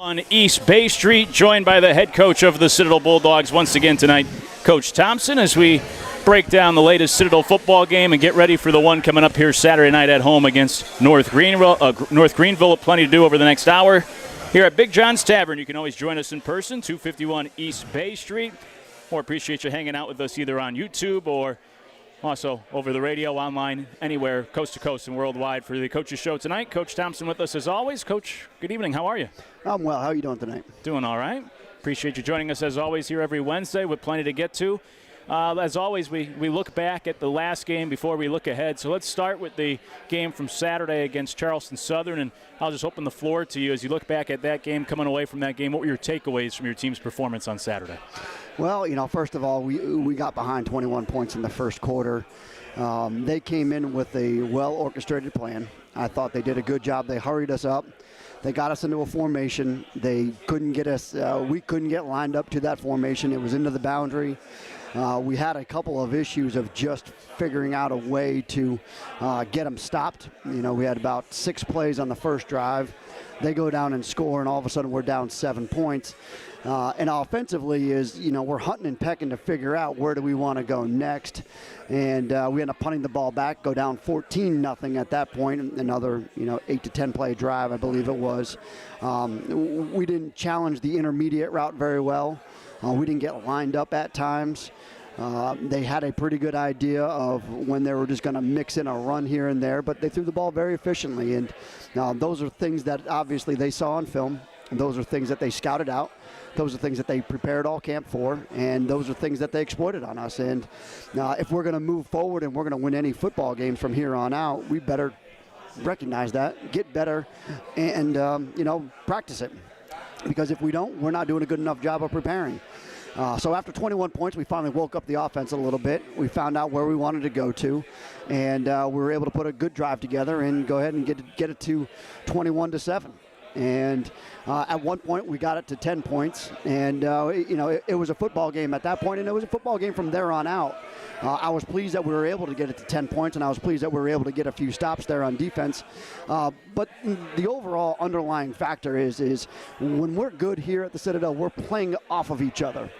On East Bay Street, joined by the head coach of the Citadel Bulldogs once again tonight, Coach Thompson, as we break down the latest Citadel football game and get ready for the one coming up here Saturday night at home against North Greenville. Plenty to do over the next hour here at Big John's Tavern. You can always join us in person, 251 East Bay Street. Or appreciate you hanging out with us either on YouTube or also over the radio, online, anywhere, coast to coast and worldwide for the Coaches Show tonight. Coach Thompson with us as always. Coach, good evening. How are you? I'm well. How are you doing tonight? Doing all right. Appreciate you joining us as always here every Wednesday with plenty to get to. As always, we look back at the last game before we look ahead. So let's start with the game from Saturday against Charleston Southern, and I'll just open the floor to you as you look back at that game, coming away from that game. What were your takeaways from your team's performance on Saturday? Well, first of all, we got behind 21 points in the first quarter. They came in with a well-orchestrated plan. I thought they did a good job. They hurried us up. They got us into a formation. They couldn't get us. We couldn't get lined up to that formation. It was into the boundary. We had a couple of issues of just figuring out a way to get them stopped. We had about 6 plays on the first drive. They go down and score, and all of a sudden we're down 7 points. And offensively we're hunting and pecking to figure out where do we want to go next. And we end up punting the ball back, go down 14-0 at that point. Another 8 to 10 play drive, I believe it was. We didn't challenge the intermediate route very well. We didn't get lined up at times. They had a pretty good idea of when they were just going to mix in a run here and there, but they threw the ball very efficiently. And those are things that obviously they saw on film. Those are things that they scouted out. Those are things that they prepared all camp for, and those are things that they exploited on us. And if we're going to move forward and we're going to win any football games from here on out, we better recognize that, get better, and practice it. Because if we don't, we're not doing a good enough job of preparing. So after 21 points, we finally woke up the offense a little bit. We found out where we wanted to go to, and we were able to put a good drive together and go ahead and get it to 21-7. And at one point, we got it to 10 points. And, it was a football game at that point, and it was a football game from there on out. I was pleased that we were able to get it to 10 points, and I was pleased that we were able to get a few stops there on defense. But the overall underlying factor is when we're good here at the Citadel, we're playing off of each other.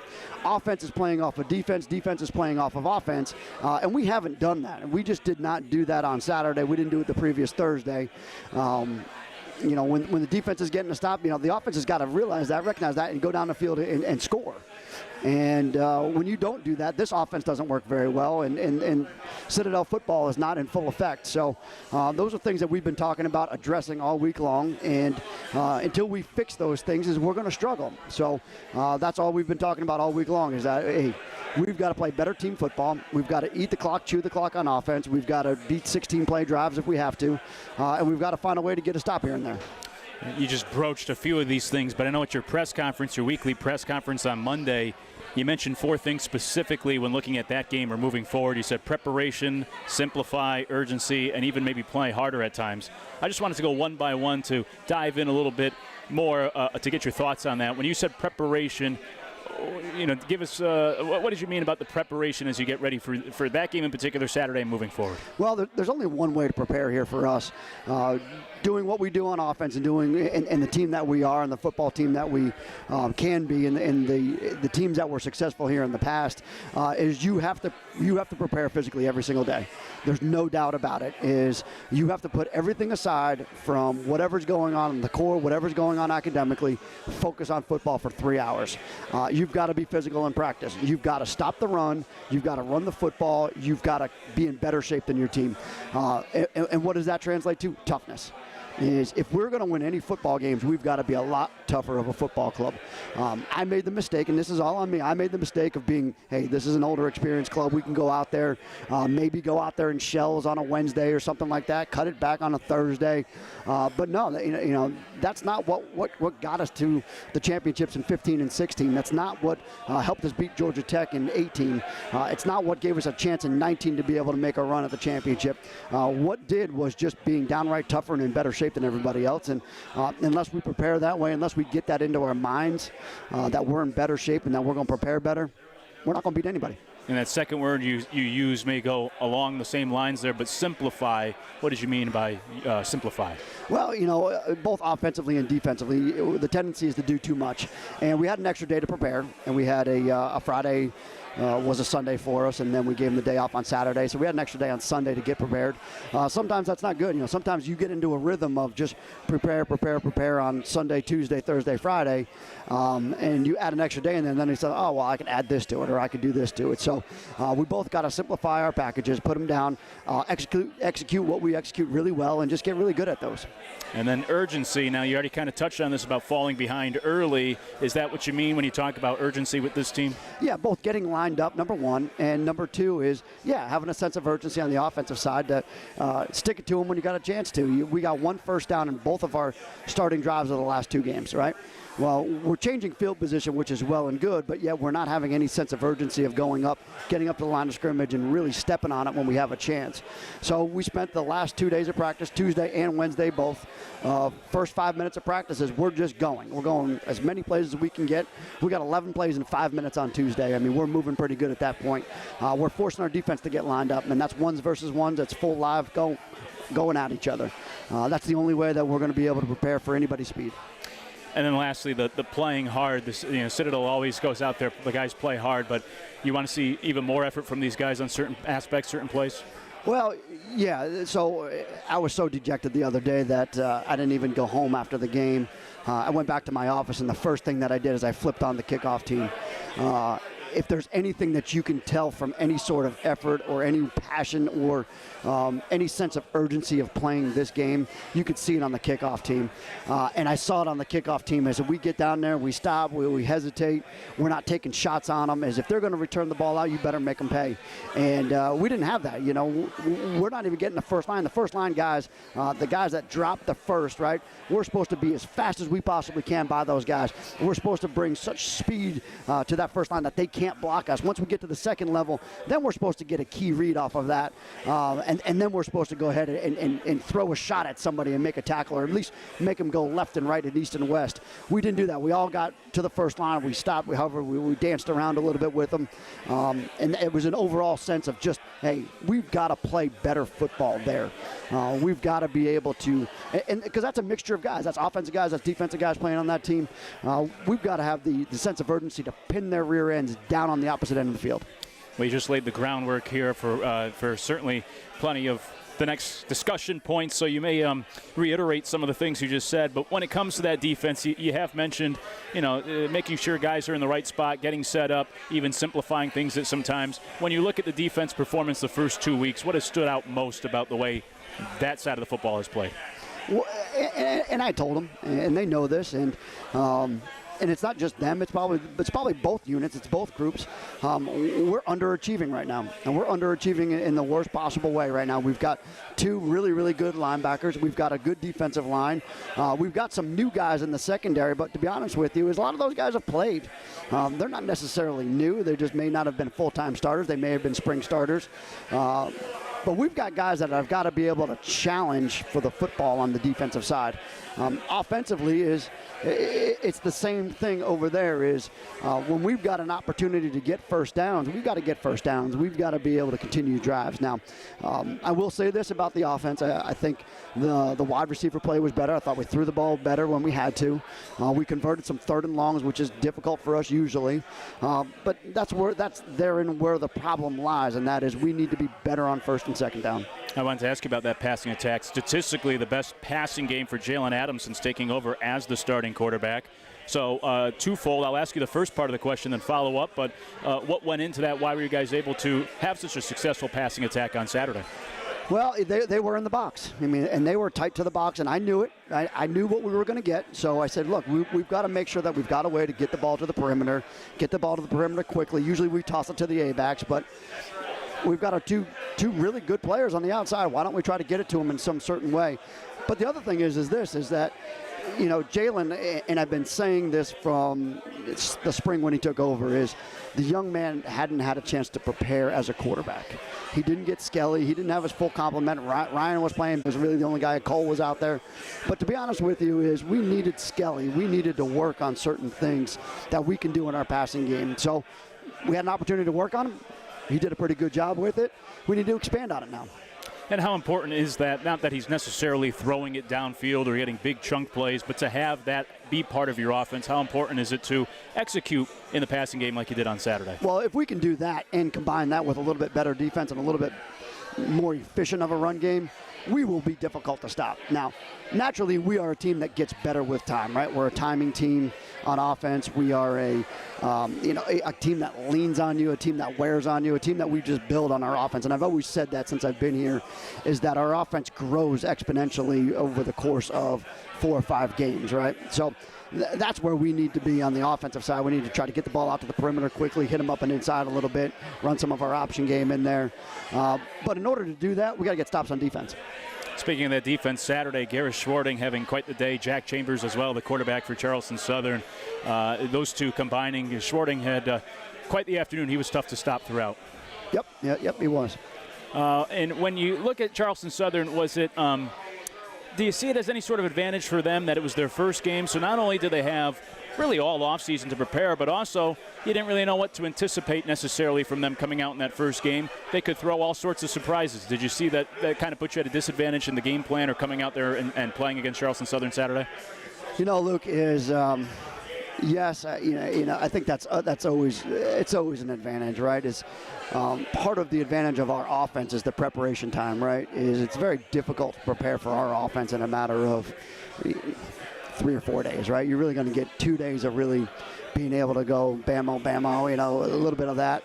Offense is playing off of defense. Defense is playing off of offense. And we haven't done that. And we just did not do that on Saturday. We didn't do it the previous Thursday. When the defense is getting a stop, the offense has got to recognize that, and go down the field and score. And when you don't do that, this offense doesn't work very well, and Citadel football is not in full effect. So those are things that we've been talking about addressing all week long, and until we fix those things, we're going to struggle. So that's all we've been talking about all week long is that, hey, we've got to play better team football. We've got to eat the clock, chew the clock on offense. We've got to beat 16-play drives if we have to, and we've got to find a way to get a stop here and there. You just broached a few of these things, but I know at your press conference, your weekly press conference on Monday, you mentioned 4 things specifically when looking at that game or moving forward. You said preparation, simplify, urgency, and even maybe play harder at times. I just wanted to go one by one to dive in a little bit more to get your thoughts on that. When you said preparation, give us what did you mean about the preparation as you get ready for that game in particular Saturday and moving forward? Well, there's only one way to prepare here for us. Doing what we do on offense and doing and the team that we are and the football team that we can be and the teams that were successful here in the past is you have to prepare physically every single day. There's no doubt about it. Is you have to put everything aside from whatever's going on in the core, whatever's going on academically, focus on football for 3 hours. You've got to be physical in practice. You've got to stop the run. You've got to run the football. You've got to be in better shape than your team. And what does that translate to? Toughness. Is if we're going to win any football games, we've got to be a lot tougher of a football club. I made the mistake, and this is all on me. I made the mistake of being, hey, this is an older, experienced club. We can go out there, maybe go out there in shells on a Wednesday or something like that. Cut it back on a Thursday. But no, that's not what got us to the championships in 15 and 16. That's not what helped us beat Georgia Tech in 18. It's not what gave us a chance in 19 to be able to make a run at the championship. What did was just being downright tougher and in better shape than everybody else. And unless we prepare that way, unless we get that into our minds, that we're in better shape and that we're going to prepare better, we're not going to beat anybody. And that second word you use may go along the same lines there, but simplify. What did you mean by simplify? Well, you know, both offensively and defensively, the tendency is to do too much. And we had an extra day to prepare, and we had a Friday was a Sunday for us, and then we gave them the day off on Saturday. So we had an extra day on Sunday to get prepared. Sometimes that's not good. You know, sometimes you get into a rhythm of just prepare on Sunday, Tuesday, Thursday, Friday, and you add an extra day, and then you say, oh, well, I can add this to it, or I could do this to it. So we both got to simplify our packages, put them down, execute what we execute really well, and just get really good at those. And then urgency. Now, you already kind of touched on this about falling behind early. Is that what you mean when you talk about urgency with this team? Yeah, both getting lined up, number one, and number two is, having a sense of urgency on the offensive side to stick it to them when you got a chance to. We got one first down in both of our starting drives of the last two games, right? Well, we're changing field position, which is well and good, but yet we're not having any sense of urgency of going up, getting up to the line of scrimmage, and really stepping on it when we have a chance. So we spent the last 2 days of practice, Tuesday and Wednesday both, first 5 minutes of practices, we're just going. We're going as many plays as we can get. We got 11 plays in 5 minutes on Tuesday. I mean, we're moving pretty good at that point. We're forcing our defense to get lined up, and that's ones versus ones. That's full live going at each other. That's the only way that we're going to be able to prepare for anybody's speed. And then lastly, the playing hard. Citadel always goes out there, the guys play hard, but you want to see even more effort from these guys on certain aspects, certain plays? Well, yeah, so I was so dejected the other day that I didn't even go home after the game. I went back to my office, and the first thing that I did is I flipped on the kickoff team. If there's anything that you can tell from any sort of effort or any passion or any sense of urgency of playing this game, you could see it on the kickoff team. And I saw it on the kickoff team as we get down there, we stop, we hesitate, we're not taking shots on them. As if they're going to return the ball out, you better make them pay. And we didn't have that. You know, we're not even getting the first line. The first line guys, the guys that drop the first, right, we're supposed to be as fast as we possibly can by those guys. We're supposed to bring such speed to that first line that they can't block us. Once we get to the second level, then we're supposed to get a key read off of that, and then we're supposed to go ahead and throw a shot at somebody and make a tackle, or at least make them go left and right and east and west. We didn't do that. We all got to the first line. We stopped. We danced around a little bit with them, and it was an overall sense of just, hey, we've got to play better football there. We've got to be able to, and because that's a mixture of guys. That's offensive guys, that's defensive guys playing on that team. We've got to have the sense of urgency to pin their rear ends down on the opposite end of the field. We just laid the groundwork here for certainly plenty of the next discussion points, so you may reiterate some of the things you just said. But when it comes to that defense, you have mentioned, making sure guys are in the right spot, getting set up, even simplifying things that sometimes. When you look at the defense performance the first 2 weeks, what has stood out most about the way that side of the football is played? Well, and I told them, and they know this, and it's not just them. It's probably both units. It's both groups. We're underachieving right now, and we're underachieving in the worst possible way right now. We've got two really, really good linebackers. We've got a good defensive line. We've got some new guys in the secondary, but to be honest with you, a lot of those guys have played. They're not necessarily new. They just may not have been full-time starters. They may have been spring starters. But we've got guys that have got to be able to challenge for the football on the defensive side. Offensively, it's the same thing over there. When we've got an opportunity to get first downs, we've got to get first downs. We've got to be able to continue drives. Now, I will say this about the offense. I think the wide receiver play was better. I thought we threw the ball better when we had to. We converted some third and longs, which is difficult for us usually. But that's where the problem lies, and that is we need to be better on first and second down. I wanted to ask you about that passing attack. Statistically, the best passing game for Jalen Adams since taking over as the starting quarterback. So twofold. I'll ask you the first part of the question, then follow up. But what went into that? Why were you guys able to have such a successful passing attack on Saturday? Well, they were in the box. I mean, and they were tight to the box, and I knew it. I knew what we were going to get. So I said, look, we've got to make sure that we've got a way to get the ball to the perimeter, quickly. Usually we toss it to the A-backs, but we've got two really good players on the outside. Why don't we try to get it to them in some certain way? But the other thing is that, Jalen, and I've been saying this from the spring when he took over, is the young man hadn't had a chance to prepare as a quarterback. He didn't get Skelly. He didn't have his full complement. Ryan was playing. He was really the only guy. Cole was out there. But to be honest with you, we needed Skelly. We needed to work on certain things that we can do in our passing game. So we had an opportunity to work on them. He did a pretty good job with it. We need to expand on it now. And how important is that? Not that he's necessarily throwing it downfield or getting big chunk plays, but to have that be part of your offense, how important is it to execute in the passing game like you did on Saturday? Well, if we can do that and combine that with a little bit better defense and a little bit more efficient of a run game, we will be difficult to stop. Now, naturally, we are a team that gets better with time, right? We're a timing team on offense. We are a team that leans on you, a team that wears on you, a team that we just build on our offense. And I've always said that since I've been here, is that our offense grows exponentially over the course of 4 or 5 games, right? So that's where we need to be on the offensive side. We need to try to get the ball out to the perimeter quickly, hit them up and inside a little bit, run some of our option game in there. But in order to do that, we got to get stops on defense. Speaking of that defense, Saturday, Garris Schwarting having quite the day. Jack Chambers as well, the quarterback for Charleston Southern. Those two combining. Schwarting had quite the afternoon. He was tough to stop throughout. Yep, he was. And when you look at Charleston Southern, was it do you see it as any sort of advantage for them that it was their first game? So not only did they have really all offseason to prepare, but also you didn't really know what to anticipate necessarily from them coming out in that first game. They could throw all sorts of surprises. Did you see that kind of put you at a disadvantage in the game plan or coming out there and playing against Charleston Southern Saturday? Luke, is yes, I think that's always an advantage, right? Is part of the advantage of our offense is the preparation time, right? Is it's very difficult to prepare for our offense in a matter of 3 or 4 days, right? You're really going to get 2 days of really being able to go bammo, a little bit of that.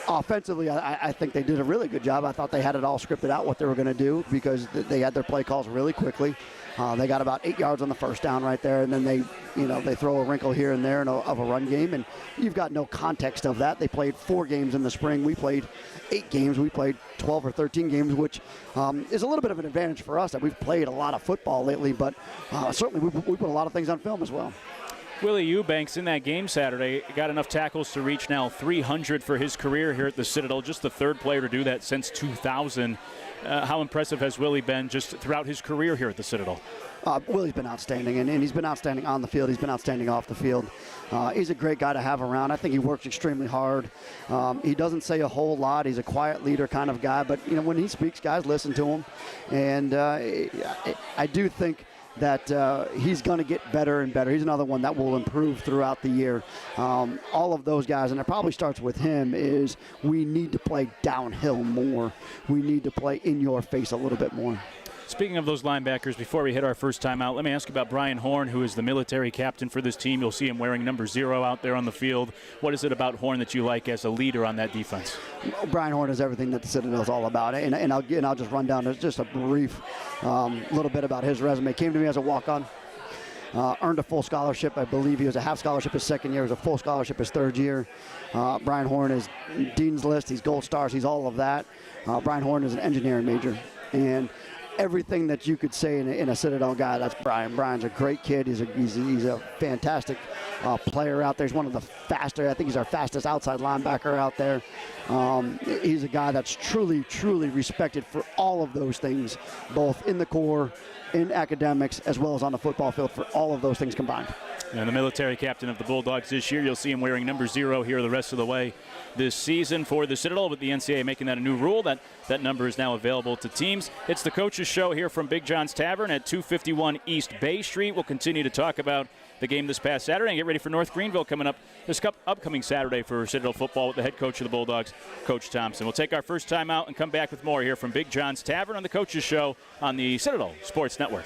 Offensively, I think they did a really good job. I thought they had it all scripted out what they were going to do because they had their play calls really quickly. They got about 8 yards on the first down right there, and then they throw a wrinkle here and there of a run game, and you've got no context of that. They played 4 games in the spring. We played 8 games. We played 12 or 13 games, which is a little bit of an advantage for us that we've played a lot of football lately, but certainly we put a lot of things on film as well. Willie Eubanks in that game Saturday got enough tackles to reach now 300 for his career here at the Citadel, just the 3rd player to do that since 2000. How impressive has Willie been just throughout his career here at the Citadel? Willie's been outstanding, and he's been outstanding on the field. He's been outstanding off the field. He's a great guy to have around. I think he works extremely hard. He doesn't say a whole lot. He's a quiet leader kind of guy, but when he speaks, guys listen to him. And I do think that he's going to get better and better. He's another one that will improve throughout the year. All of those guys, and it probably starts with him, is we need to play downhill more. We need to play in your face a little bit more. Speaking of those linebackers, before we hit our first time out, let me ask you about Brian Horn, who is the military captain for this team. You'll see him wearing number 0 out there on the field. What is it about Horn that you like as a leader on that defense? Brian Horn is everything that the Citadel is all about, and I'll just run down just a brief little bit about his resume. Came to me as a walk-on. Earned a full scholarship. I believe he was a half scholarship his 2nd year. He was a full scholarship his 3rd year. Brian Horn is Dean's List. He's Gold Stars. He's all of that. Brian Horn is an engineering major. And everything that you could say in a Citadel guy, that's Brian. Brian's a great kid. He's a fantastic player out there. He's one of the faster. I think he's our fastest outside linebacker out there. He's a guy that's truly, truly respected for all of those things, both in the Corps, in academics, as well as on the football field, for all of those things combined. And the military captain of the Bulldogs this year, you'll see him wearing number 0 here the rest of the way this season for the Citadel, with the NCAA making that a new rule. That number is now available to teams. It's the Coach's Show here from Big John's Tavern at 251 East Bay Street. We'll continue to talk about the game this past Saturday and get ready for North Greenville coming up this upcoming Saturday for Citadel football with the head coach of the Bulldogs, Coach Thompson. We'll take our first time out and come back with more here from Big John's Tavern on the Coach's Show on the Citadel Sports Network.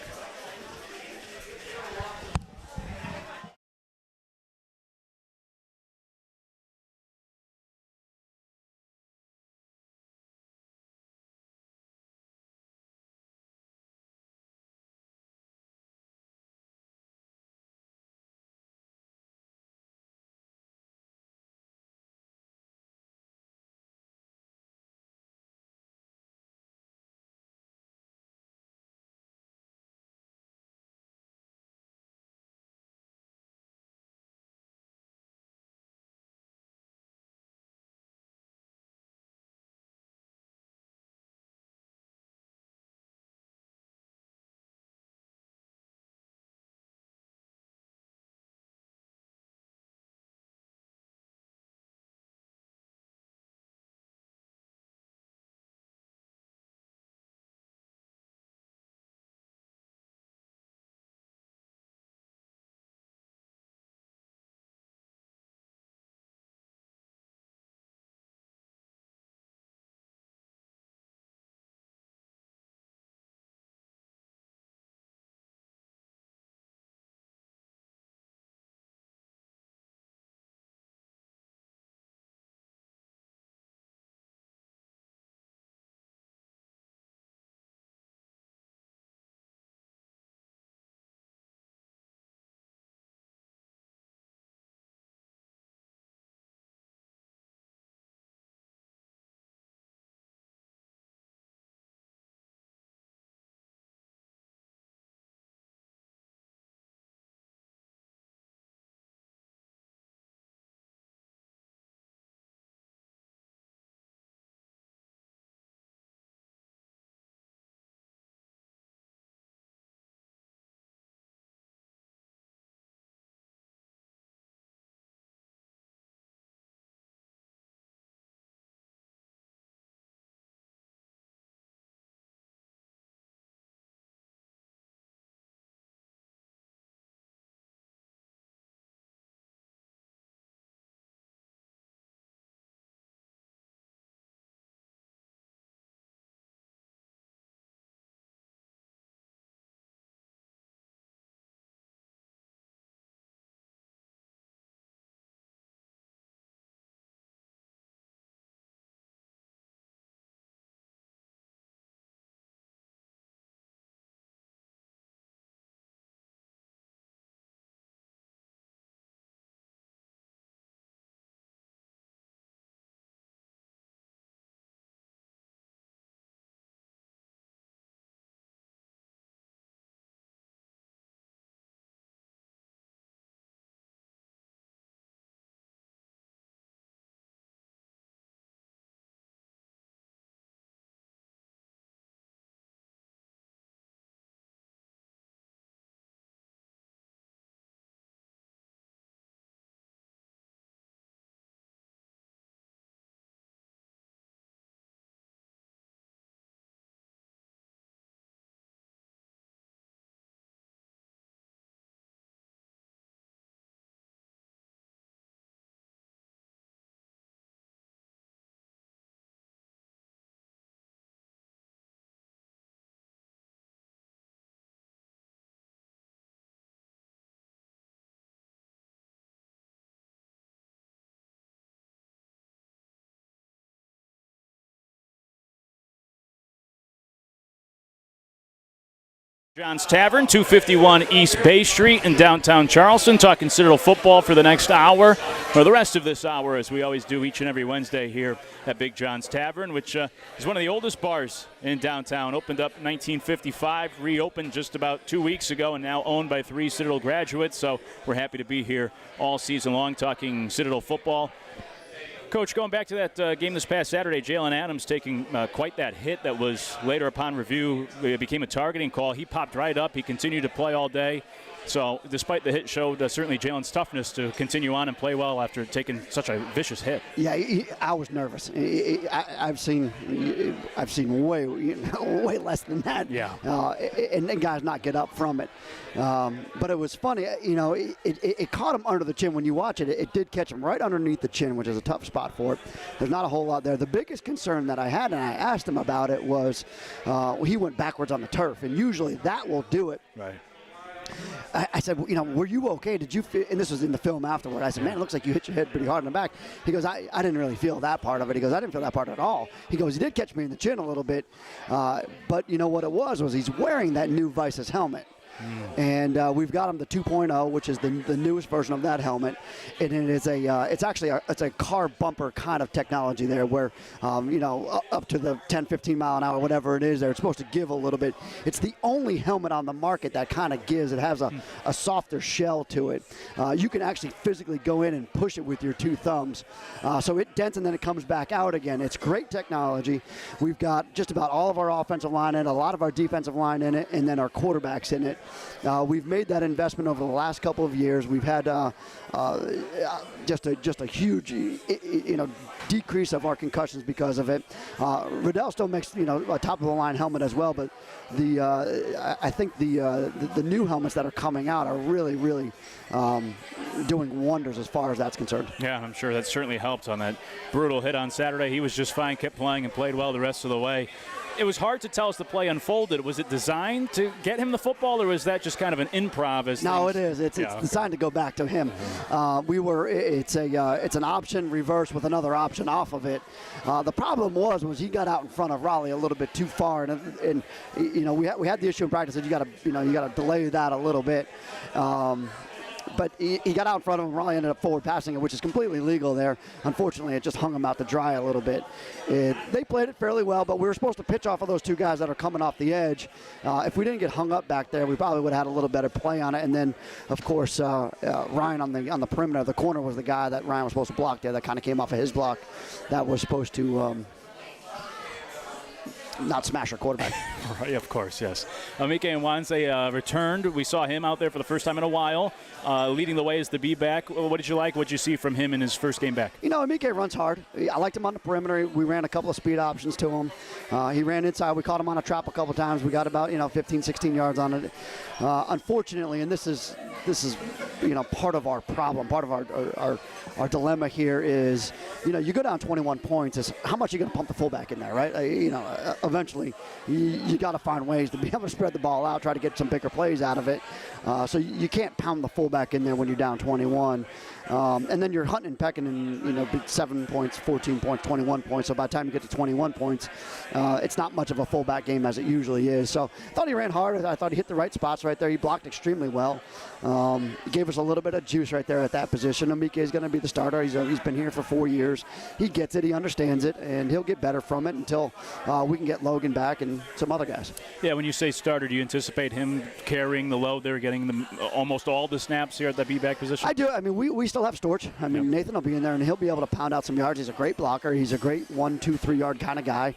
John's Tavern, 251 East Bay Street in downtown Charleston, talking Citadel football for the next hour, or the rest of this hour, as we always do each and every Wednesday here at Big John's Tavern, which is one of the oldest bars in downtown. Opened up in 1955, reopened just about 2 weeks ago, and now owned by 3 Citadel graduates. So we're happy to be here all season long talking Citadel football. Coach, going back to that game this past Saturday, Jalen Adams taking quite that hit that was later upon review, it became a targeting call. He popped right up. He continued to play all day. So despite the hit, showed certainly Jalen's toughness to continue on and play well after taking such a vicious hit. Yeah, I was nervous. I've seen way way less than that. Yeah. And guys not get up from it. But it was funny. It caught him under the chin. When you watch it, it did catch him right underneath the chin, which is a tough spot for it. There's not a whole lot there. The biggest concern that I had, and I asked him about it, was he went backwards on the turf, and usually that will do it. Right. I said, were you okay? Did you feel, and this was in the film afterward, I said, man, it looks like you hit your head pretty hard in the back. He goes, I didn't really feel that part of it. He goes, I didn't feel that part at all. He goes, he did catch me in the chin a little bit, but you know what it was he's wearing that new Vices helmet. And we've got him the 2.0, which is the newest version of that helmet, and it is it's a car bumper kind of technology there, where up to the 10-15 mile an hour, whatever it is, there it's supposed to give a little bit. It's the only helmet on the market that kind of gives. It has a softer shell to it. You can actually physically go in and push it with your 2 thumbs, so it dents and then it comes back out again. It's great technology. We've got just about all of our offensive line in it, a lot of our defensive line in it, and then our quarterbacks in it. We've made that investment over the last couple of years. We've had just a huge decrease of our concussions because of it. Riddell still makes a top of the line helmet as well, but I think the new helmets that are coming out are really doing wonders as far as that's concerned. Yeah, I'm sure that certainly helped on that brutal hit on Saturday. He was just fine, kept playing, and played well the rest of the way. It was hard to tell as the play unfolded. Was it designed to get him the football, or was that just kind of an improv? No, it is. It's designed to go back to him. It's an option reverse with another option off of it. The problem was he got out in front of Raleigh a little bit too far, and we had the issue in practice that you got to delay that a little bit. But he got out in front of him. Raleigh ended up forward passing it, which is completely legal there. Unfortunately, it just hung him out to dry a little bit. They played it fairly well, but we were supposed to pitch off of those 2 guys that are coming off the edge. If we didn't get hung up back there, we probably would have had a little better play on it. And then, of course, Ryan on the perimeter, the corner was the guy that Ryan was supposed to block there. That kind of came off of his block. That was supposed to not smash our quarterback. Right, of course, yes. Mike Nwanze returned. We saw him out there for the first time in a while, leading the way as the B-back. What did you like? What did you see from him in his first game back? Mike runs hard. I liked him on the perimeter. We ran a couple of speed options to him. He ran inside. We caught him on a trap a couple of times. We got about 15, 16 yards on it. Unfortunately, and this is part of our problem, part of our dilemma here is, you go down 21 points. Is how much are you going to pump the fullback in there, right? Eventually, you got to find ways to be able to spread the ball out, try to get some bigger plays out of it. So you can't pound the fullback in there when you're down 21. And then you're hunting and pecking and, 7 points, 14 points, 21 points. So by the time you get to 21 points, it's not much of a fullback game as it usually is. So I thought he ran hard. I thought he hit the right spots right there. He blocked extremely well. Gave us a little bit of juice right there at that position. Amike is going to be the starter. He's been here for 4 years. He gets it. He understands it. And he'll get better from it until we can get Logan back and some other guys. Yeah, when you say starter, do you anticipate him carrying the load there, getting almost all the snaps here at the B-back position? I do. I mean, we still have Storch. I mean, Nathan will be in there, and he'll be able to pound out some yards. He's a great blocker. He's a great 1, 2, 3 yard kind of guy.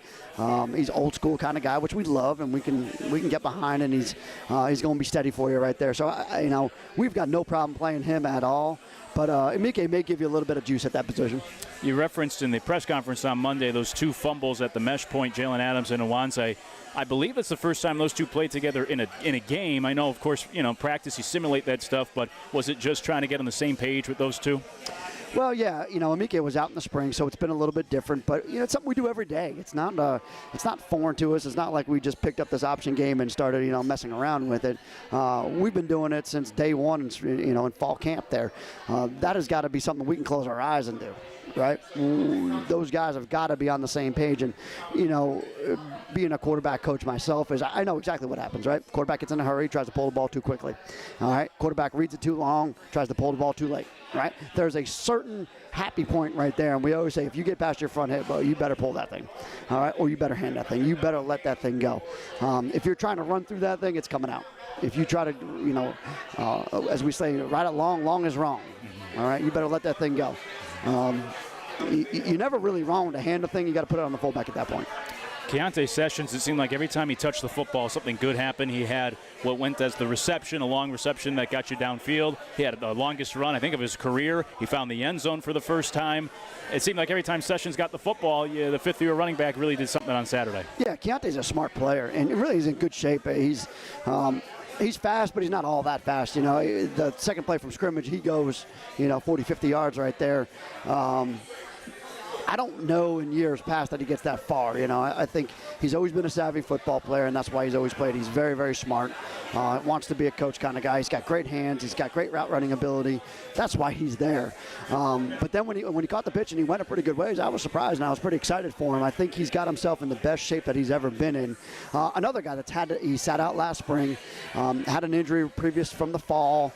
He's old school kind of guy, which we love, and we can get behind, and he's going to be steady for you right there. So, we've got no problem playing him at all. But Amike may give you a little bit of juice at that position. You referenced in the press conference on Monday those 2 fumbles at the mesh point, Jalen Adams and Nwanze. I believe it's the first time those 2 played together in a game. I know, of course, practice you simulate that stuff, but was it just trying to get on the same page with those 2? Well, yeah, Amike was out in the spring, so it's been a little bit different. But it's something we do every day. It's not foreign to us. It's not like we just picked up this option game and started messing around with it. We've been doing it since day one, in fall camp there. That has got to be something we can close our eyes and do. right? Those guys have got to be on the same page. And, being a quarterback coach myself, I know exactly what happens, right? Quarterback gets in a hurry, tries to pull the ball too quickly. All right? Quarterback reads it too long, tries to pull the ball too late, right? There's a certain happy point right there. And we always say, if you get past your front hip, well, you better pull that thing, all right? Or you better hand that thing. You better let that thing go. If you're trying to run through that thing, it's coming out. If you try to, as we say, ride it long is wrong. All right? You better let that thing go. You're never really wrong to hand the thing. You got to put it on the fullback at that point. Keontae Sessions, it seemed like every time he touched the football, something good happened. He had what went as the reception, a long reception that got you downfield. He had the longest run, I think, of his career. He found the end zone for the first time. It seemed like every time Sessions got the football, the fifth-year running back really did something on Saturday. Yeah, Keontae's a smart player, and really he's in good shape. He's fast, but he's not all that fast. The second play from scrimmage, he goes, 40, 50 yards right there. I don't know in years past that he gets that far. I think he's always been a savvy football player, and that's why he's always played. He's very, very smart. Wants to be a coach kind of guy. He's got great hands. He's got great route running ability. That's why he's there. But then when he caught the pitch and he went a pretty good ways, I was surprised, and I was pretty excited for him. I think he's got himself in the best shape that he's ever been in. Another guy he sat out last spring, had an injury previous from the fall,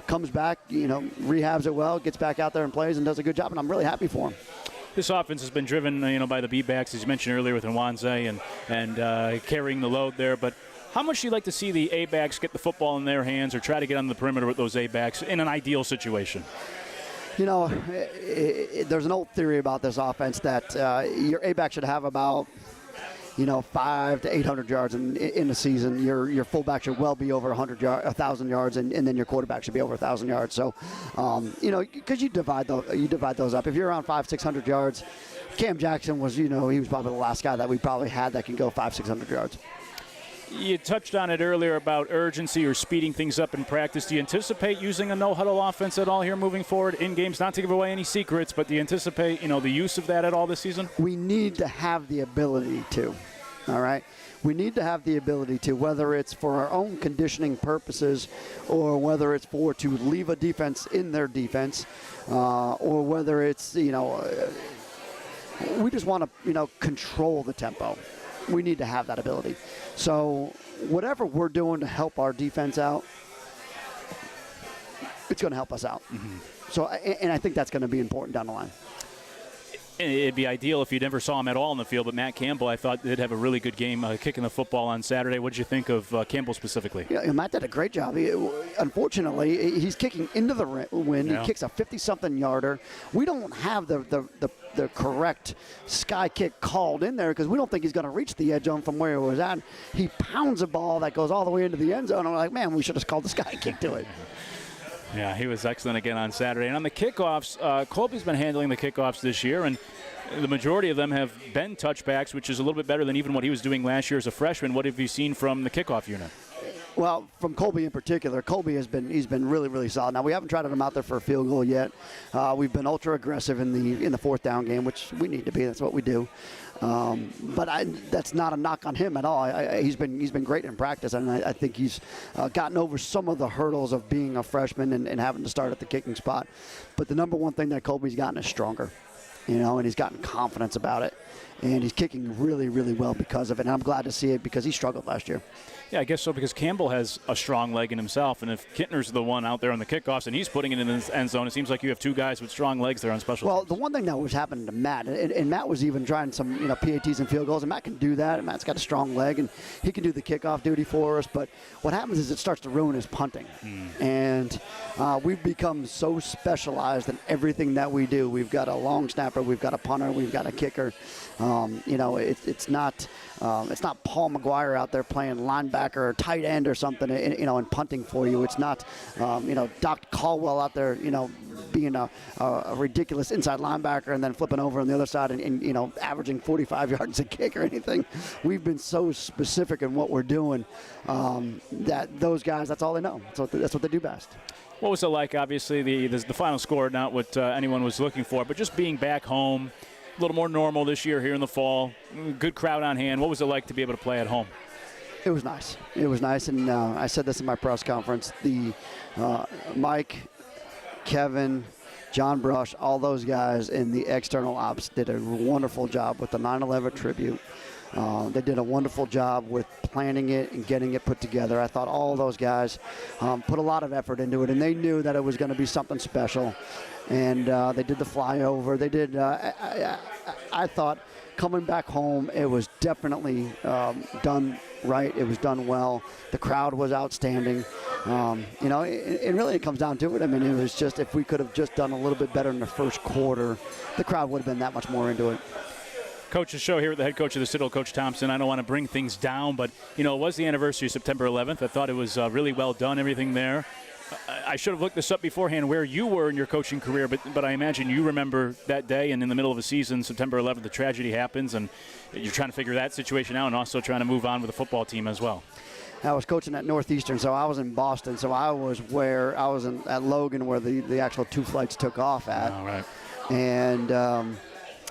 comes back, rehabs it well, gets back out there and plays and does a good job, and I'm really happy for him. This offense has been driven, by the B-backs, as you mentioned earlier, with Nwanze and carrying the load there. But how much do you like to see the A-backs get the football in their hands or try to get on the perimeter with those A-backs in an ideal situation? There's an old theory about this offense that your A-back should have about 500 to 800 yards in the season. Your fullback should well be over 1,000 yards, and then your quarterback should be over 1,000 yards. So, because you divide those up. If you're around 500-600 yards, Cam Jackson was, he was probably the last guy that we probably had that can go 500-600 yards. You touched on it earlier about urgency or speeding things up in practice. Do you anticipate using a no-huddle offense at all here moving forward in games? Not to give away any secrets, but do you anticipate, the use of that at all this season? We need to have the ability to, all right? We need to have the ability to, whether it's for our own conditioning purposes or whether it's to leave a defense in their defense or whether it's, we just want to, control the tempo. We need to have that ability. So whatever we're doing to help our defense out, it's going to help us out. Mm-hmm. So, and I think that's going to be important down the line. It'd be ideal if you never saw him at all in the field, but Matt Campbell, I thought, did have a really good game kicking the football on Saturday. What did you think of Campbell specifically? Yeah, Matt did a great job. Unfortunately, he's kicking into the wind. Yeah. He kicks a 50-something yarder. We don't have the correct sky kick called in there because we don't think he's going to reach the edge zone from where he was at. He pounds a ball that goes all the way into the end zone. And we're like, man, we should have called the sky kick to it. Yeah, he was excellent again on Saturday. And on the kickoffs, Colby's been handling the kickoffs this year, and the majority of them have been touchbacks, which is a little bit better than even what he was doing last year as a freshman. What have you seen from the kickoff unit? Well, from Colby in particular, he's been really, really solid. Now, we haven't tried him out there for a field goal yet. We've been ultra aggressive in the fourth down game, which we need to be. That's what we do. But that's not a knock on him at all. He's been great in practice, and I think he's gotten over some of the hurdles of being a freshman and having to start at the kicking spot. But the number one thing that Colby's gotten is stronger, and he's gotten confidence about it. And he's kicking really, really well because of it. And I'm glad to see it because he struggled last year. Yeah, I guess so, because Campbell has a strong leg in himself, and if Kittner's the one out there on the kickoffs and he's putting it in the end zone, it seems like you have two guys with strong legs there on special teams. The one thing that was happening to Matt, and Matt was even trying some PATs and field goals, and Matt can do that, and Matt's got a strong leg, and he can do the kickoff duty for us, but what happens is it starts to ruin his punting. And we've become so specialized in everything that we do. We've got a long snapper, we've got a punter, we've got a kicker. It's not Paul McGuire out there playing linebacker or tight end or something, and punting for you. It's not, Doc Caldwell out there, being a ridiculous inside linebacker and then flipping over on the other side and averaging 45 yards a kick or anything. We've been so specific in what we're doing that those guys, that's all they know. That's what they do best. What was it like? Obviously, the final score, not what anyone was looking for, but just being back home, a little more normal this year here in the fall, good crowd on hand. What was it like to be able to play at home? It was nice. It was nice, and I said this in my press conference. Mike, Kevin, John Brush, all those guys in the external ops did a wonderful job with the 9/11 tribute. They did a wonderful job with planning it and getting it put together. I thought all those guys put a lot of effort into it, and they knew that it was going to be something special. And they did the flyover. They did. I thought coming back home, it was definitely done right. It was done well. The crowd was outstanding. You know, it really it comes down to it. I mean, it was just if we could have just done a little bit better in the first quarter, the crowd would have been that much more into it. Coach's show here with the head coach of the Citadel, Coach Thompson. I don't want to bring things down, but, you know, it was the anniversary of September 11th. I thought it was really well done, everything there. I should have looked this up beforehand where you were in your coaching career, but I imagine you remember that day, and in the middle of the season, September 11th, the tragedy happens, and you're trying to figure that situation out and also trying to move on with the football team as well. I was coaching at Northeastern, so I was in Boston. So I was at Logan where the actual two flights took off at. All right. And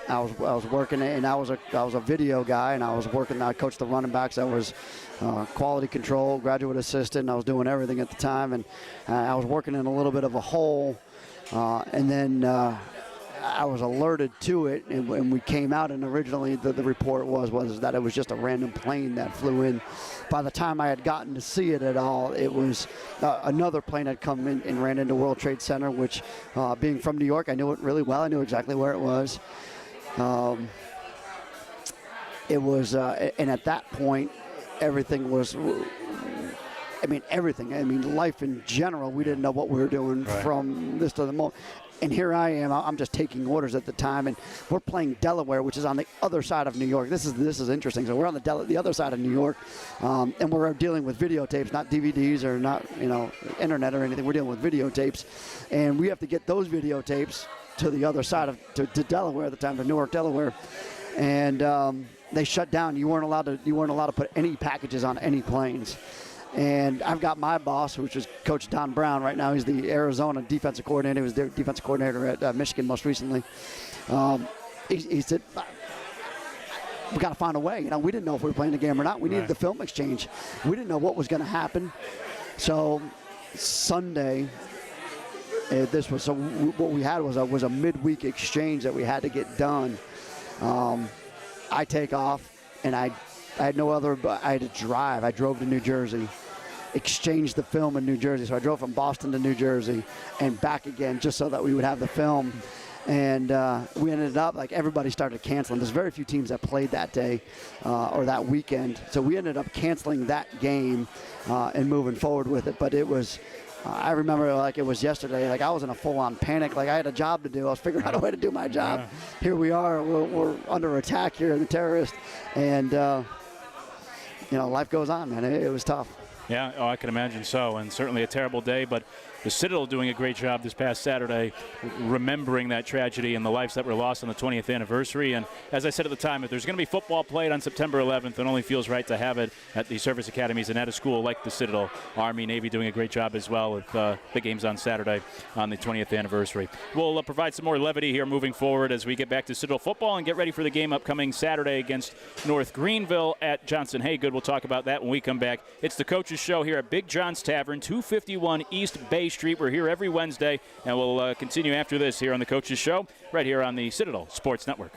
I was working, and I was a video guy, and I was working. I coached the running backs. I was quality control, graduate assistant. I was doing everything at the time, and I was working in a little bit of a hole, and then I was alerted to it, and we came out, and originally the report was that it was just a random plane that flew in. By the time I had gotten to see it at all, it was another plane had come in and ran into World Trade Center, which, being from New York, I knew it really well. I knew exactly where it was. It was, and at that point, everything was, everything. I mean, life in general, we didn't know what we were doing from this to the moment. And here I am, I'm just taking orders at the time, and we're playing Delaware, which is on the other side of New York. This is interesting. So we're on the other side of New York, and we're dealing with videotapes, not DVDs or not, internet or anything. We're dealing with videotapes, and we have to get those videotapes to the other side of to Delaware at the time, to Newark, Delaware, and they shut down. You weren't allowed to put any packages on any planes. And I've got my boss, which is Coach Don Brown right now. He's the Arizona defensive coordinator. He was their defensive coordinator at Michigan most recently. He said, we got to find a way. We didn't know if we were playing the game or not. We needed the film exchange. We didn't know what was going to happen. So Sunday, what we had was a midweek exchange that we had to get done. I take off, and I had no other, but I had to drive. I drove to New Jersey, exchanged the film in New Jersey. So I drove from Boston to New Jersey and back again just so that we would have the film. And we ended up, everybody started canceling. There's very few teams that played that day or that weekend. So we ended up canceling that game and moving forward with it. But it was, I remember like it was yesterday. I was in a full-on panic. I had a job to do. I was figuring out a way to do my job. Yeah. Here we are. We're under attack here, the terrorists. And, life goes on, man. It was tough. Yeah, I can imagine so, and certainly a terrible day, but the Citadel doing a great job this past Saturday remembering that tragedy and the lives that were lost on the 20th anniversary. And as I said at the time, if there's going to be football played on September 11th, it only feels right to have it at the service academies and at a school like the Citadel. Army, Navy doing a great job as well with the games on Saturday on the 20th anniversary. We'll provide some more levity here moving forward as we get back to Citadel football and get ready for the game upcoming Saturday against North Greenville at Johnson Haygood. We'll talk about that when we come back. It's the Coach's Show here at Big John's Tavern, 251 East Bay Street. We're here every Wednesday, and we'll continue after this here on the Coach's Show right here on the Citadel Sports Network.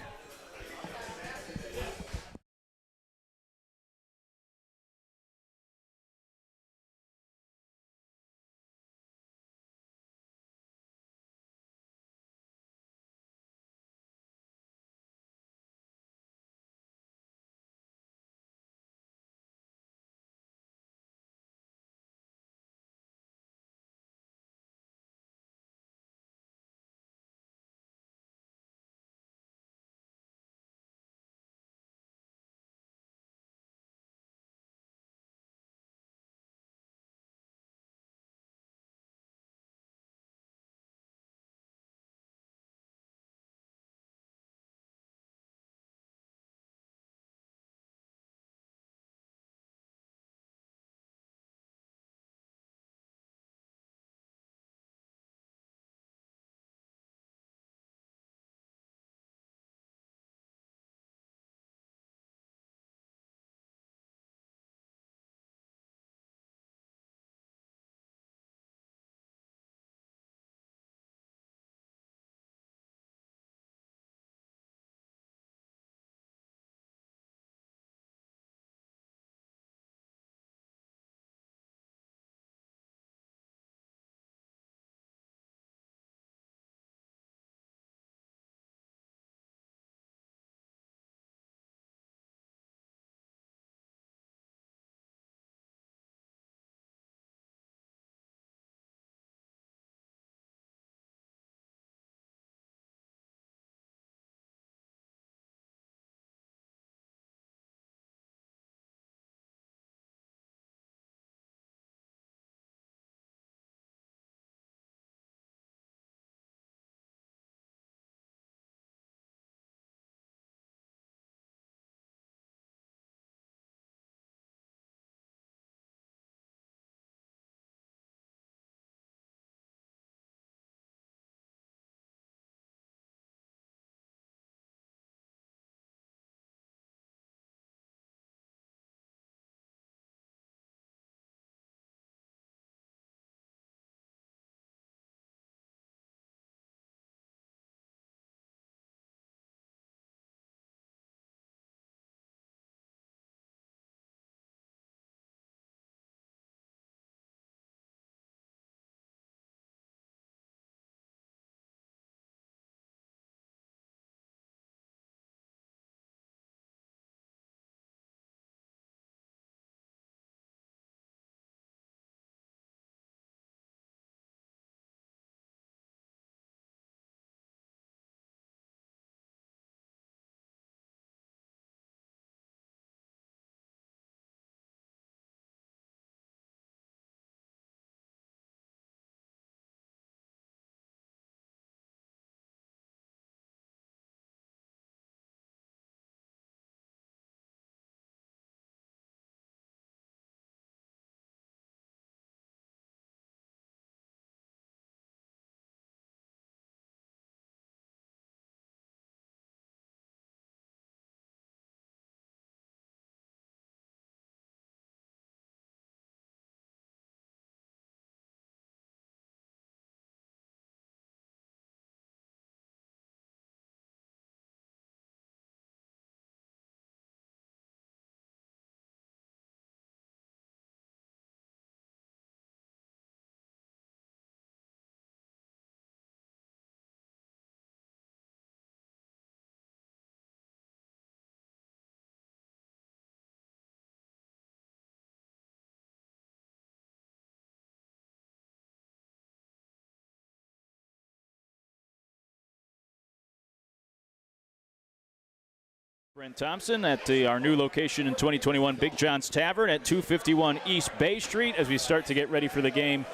Brent Thompson at our new location in 2021, Big John's Tavern at 251 East Bay Street, as we start to get ready for the game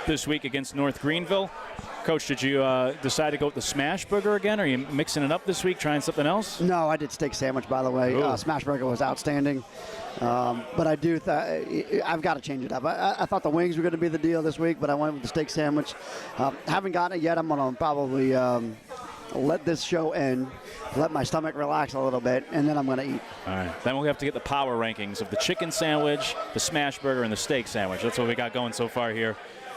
this week against North Greenville. Coach, did you decide to go with the smash burger again? Are you mixing it up this week, trying something else? No, I did steak sandwich, by the way. Smash burger was outstanding. But I do I've got to change it up. I thought the wings were going to be the deal this week, but I went with the steak sandwich. Haven't gotten it yet. I'm going to probably let this show end, let my stomach relax a little bit, and then I'm going to eat. All right. Then we'll have to get the power rankings of the chicken sandwich, the smash burger, and the steak sandwich. That's what we got going so far here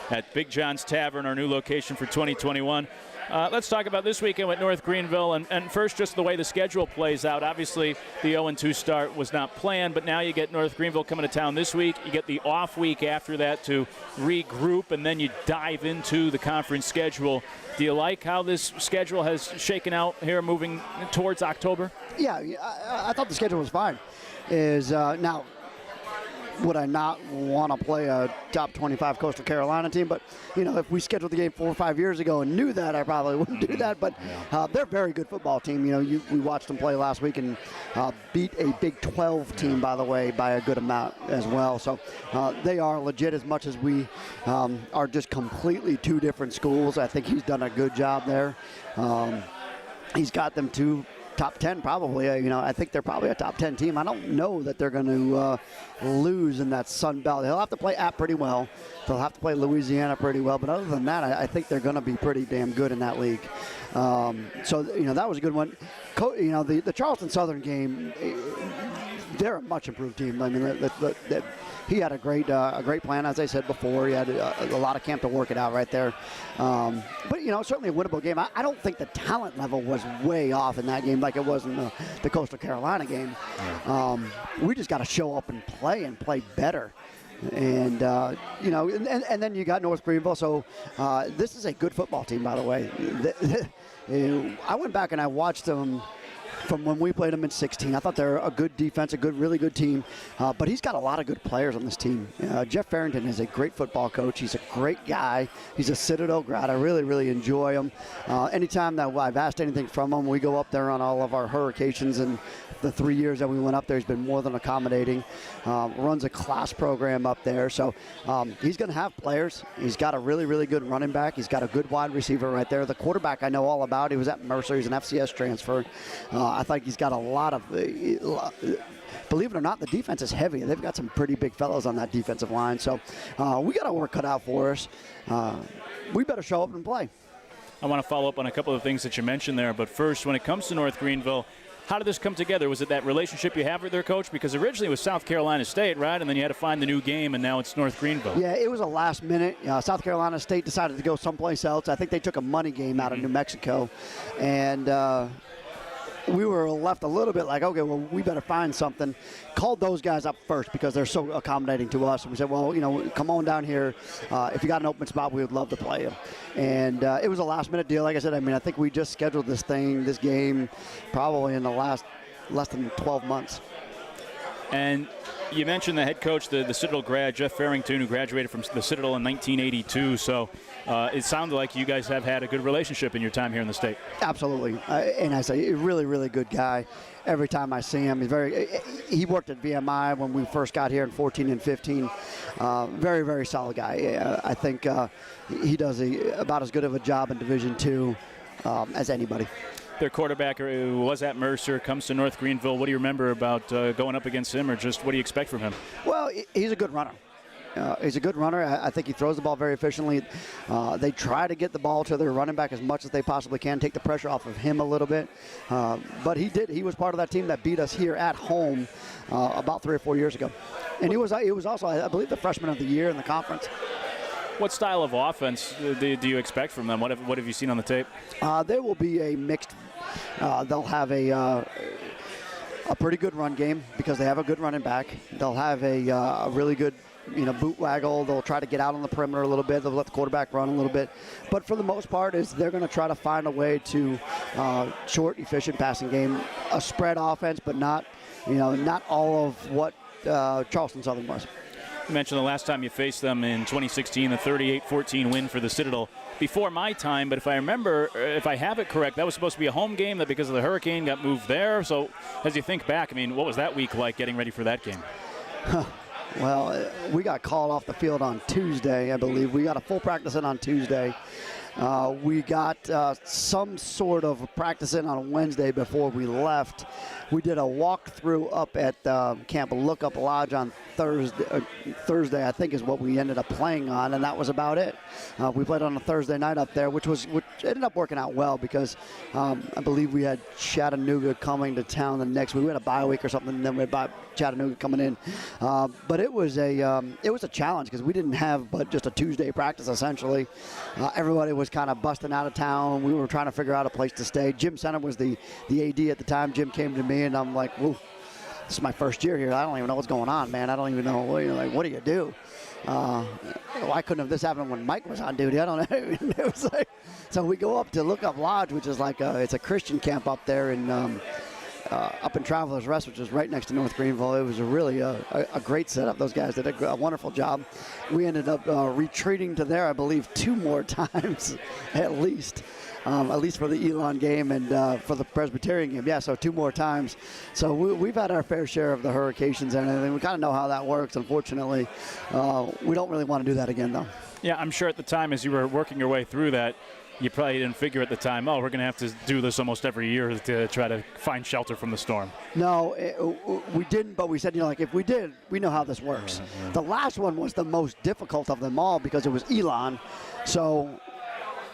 at Big John's Tavern, our new location for 2021. Let's talk about this weekend with North Greenville, and first just the way the schedule plays out. Obviously, the 0-2 start was not planned, but now you get North Greenville coming to town this week. You get the off week after that to regroup, and then you dive into the conference schedule. Do you like how this schedule has shaken out here moving towards October? Yeah, I thought the schedule was fine. Now, would I not want to play a top 25 Coastal Carolina team? But, if we scheduled the game 4 or 5 years ago and knew that, I probably wouldn't do that. But they're a very good football team. We watched them play last week and beat a Big 12 team, by the way, by a good amount as well. So they are legit, as much as we are just completely two different schools. I think he's done a good job there. He's got them to top 10 probably. I think they're probably a top 10 team. I don't know that they're going to lose in that Sun Belt. They'll have to play App pretty well. They'll have to play Louisiana pretty well. But other than that, I think they're going to be pretty damn good in that league. So that was a good one. The Charleston Southern game, they're a much improved team. I mean, he had a great plan, as I said before. He had a lot of camp to work it out right there. But, certainly a winnable game. I don't think the talent level was way off in that game like it was in the Coastal Carolina game. We just got to show up and play better. And, and then you got North Greenville. So this is a good football team, by the way. I went back and I watched them from when we played them in 16. I thought they're a good defense, really good team. But he's got a lot of good players on this team. Jeff Farrington is a great football coach. He's a great guy. He's a Citadel grad. I really, really enjoy him. Anytime that I've asked anything from him, we go up there on all of our hurricanes, and the 3 years that we went up there, he's been more than accommodating. Runs a class program up there. So he's going to have players. He's got a really, really good running back. He's got a good wide receiver right there. The quarterback I know all about. He was at Mercer. He's an FCS transfer. I think he's got a lot of believe it or not, the defense is heavy. They've got some pretty big fellows on that defensive line. So we got our work cut out for us. We better show up and play. I want to follow up on a couple of things that you mentioned there. But first, when it comes to North Greenville, how did this come together? Was it that relationship you have with their coach? Because originally it was South Carolina State, right? And then you had to find the new game, and now it's North Greenville. Yeah, it was a last minute. South Carolina State decided to go someplace else. I think they took a money game out of New Mexico. And we were left a little bit like, okay, well, we better find something. Called those guys up first because they're so accommodating to us. And we said, well, come on down here. If you got an open spot, we would love to play you. And it was a last-minute deal. Like I said, I think we just scheduled this game, probably in the less than 12 months. And you mentioned the head coach, the Citadel grad, Jeff Farrington, who graduated from the Citadel in 1982. So it sounded like you guys have had a good relationship in your time here in the state. Absolutely. And I say, a really, really good guy. Every time I see him, he worked at VMI when we first got here in 14 and 15. Very, very solid guy. I think he does about as good of a job in Division II as anybody. Their quarterback who was at Mercer comes to North Greenville. What do you remember about going up against him, or just what do you expect from him? Well, he's a good runner. He's a good runner. I think he throws the ball very efficiently. They try to get the ball to their running back as much as they possibly can, take the pressure off of him a little bit. But he was part of that team that beat us here at home about 3 or 4 years ago. And he was also, I believe, the freshman of the year in the conference. What style of offense do you expect from them? What have you seen on the tape? There will be a mixed. They'll have a pretty good run game because they have a good running back. They'll have a really good boot waggle. They'll try to get out on the perimeter a little bit. They'll let the quarterback run a little bit. But for the most part, they're going to try to find a way to short, efficient passing game, a spread offense, but not all of what Charleston Southern was. You mentioned the last time you faced them in 2016, the 38-14 win for the Citadel. Before my time, but if I remember, if I have it correct, that was supposed to be a home game that because of the hurricane got moved there. So as you think back, I mean, what was that week like getting ready for that game? Well, we got called off the field on Tuesday, I believe. We got a full practice in on Tuesday. We got some sort of practice in on Wednesday before we left. We did a walkthrough up at Camp Lookup Lodge on Thursday, I think is what we ended up playing on, and that was about it. We played on a Thursday night up there, which ended up working out well because I believe we had Chattanooga coming to town the next week. We had a bye week or something, and then we had Chattanooga coming in. But it was a challenge because we didn't have but just a Tuesday practice essentially. Everybody was kind of busting out of town. We were trying to figure out a place to stay. Jim Center was the AD at the time. Jim came to me, and I'm like, whoa, this is my first year here. I don't even know what's going on, man. I don't even know. What do you do? Why couldn't have this happened when Mike was on duty? I don't know. It was like, so we go up to Lookup Lodge, which is like it's a Christian camp up there in up in Travelers Rest, which is right next to North Greenville. It was a great setup. Those guys did a wonderful job. We ended up retreating to there, I believe, 2 more times at least for the Elon game and for the Presbyterian game. Yeah, so 2 more times. So we've had our fair share of the hurricanes and everything. We kind of know how that works. Unfortunately, we don't really want to do that again, though. Yeah, I'm sure at the time as you were working your way through that, you probably didn't figure at the time, we're going to have to do this almost every year to try to find shelter from the storm. No, we didn't, but we said, if we did, we know how this works. The last one was the most difficult of them all because it was Elon. So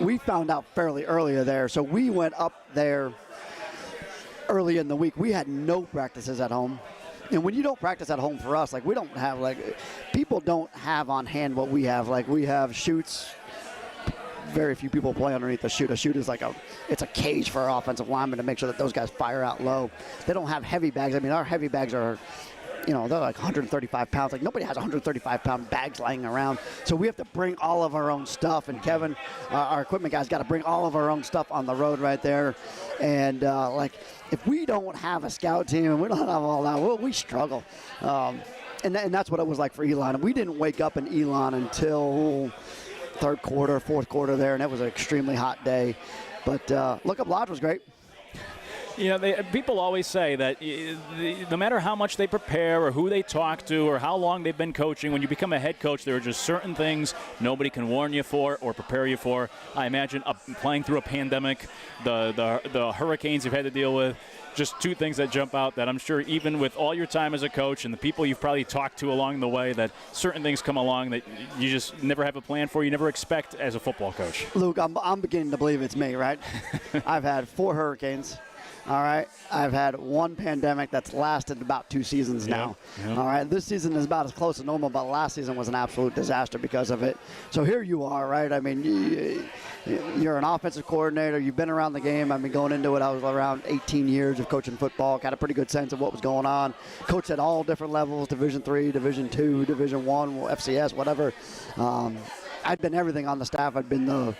we found out fairly earlier there. So we went up there early in the week. We had no practices at home. And when you don't practice at home for us, we don't have, people don't have on hand what we have. We have chutes. Very few people play underneath the chute. A chute is it's a cage for our offensive linemen to make sure that those guys fire out low. They don't have heavy bags. I mean, our heavy bags are, they're like 135 pounds. Nobody has 135-pound bags laying around. So we have to bring all of our own stuff. And Kevin, our equipment guy's got to bring all of our own stuff on the road right there. And, if we don't have a scout team and we don't have all that, we struggle. And that's what it was like for Elon. And we didn't wake up in Elon until third quarter, fourth quarter there, and it was an extremely hot day. But Lookup Lodge was great. People always say that no matter how much they prepare or who they talk to or how long they've been coaching, when you become a head coach, there are just certain things nobody can warn you for or prepare you for. I imagine playing through a pandemic, the hurricanes you've had to deal with, just 2 things that jump out that I'm sure even with all your time as a coach and the people you've probably talked to along the way, that certain things come along that you just never have a plan for, you never expect as a football coach. Luke, I'm beginning to believe it's me, right? I've had 4 hurricanes. All right. I've had 1 pandemic that's lasted about 2 seasons now. Yep. All right. This season is about as close to normal, but last season was an absolute disaster because of it. So here you are, right? I mean, you're an offensive coordinator. You've been around the game. I mean, going into it, I was around 18 years of coaching football. Got a pretty good sense of what was going on. Coached at all different levels, Division III, Division II, Division I, FCS, whatever. I'd been everything on the staff. I'd been the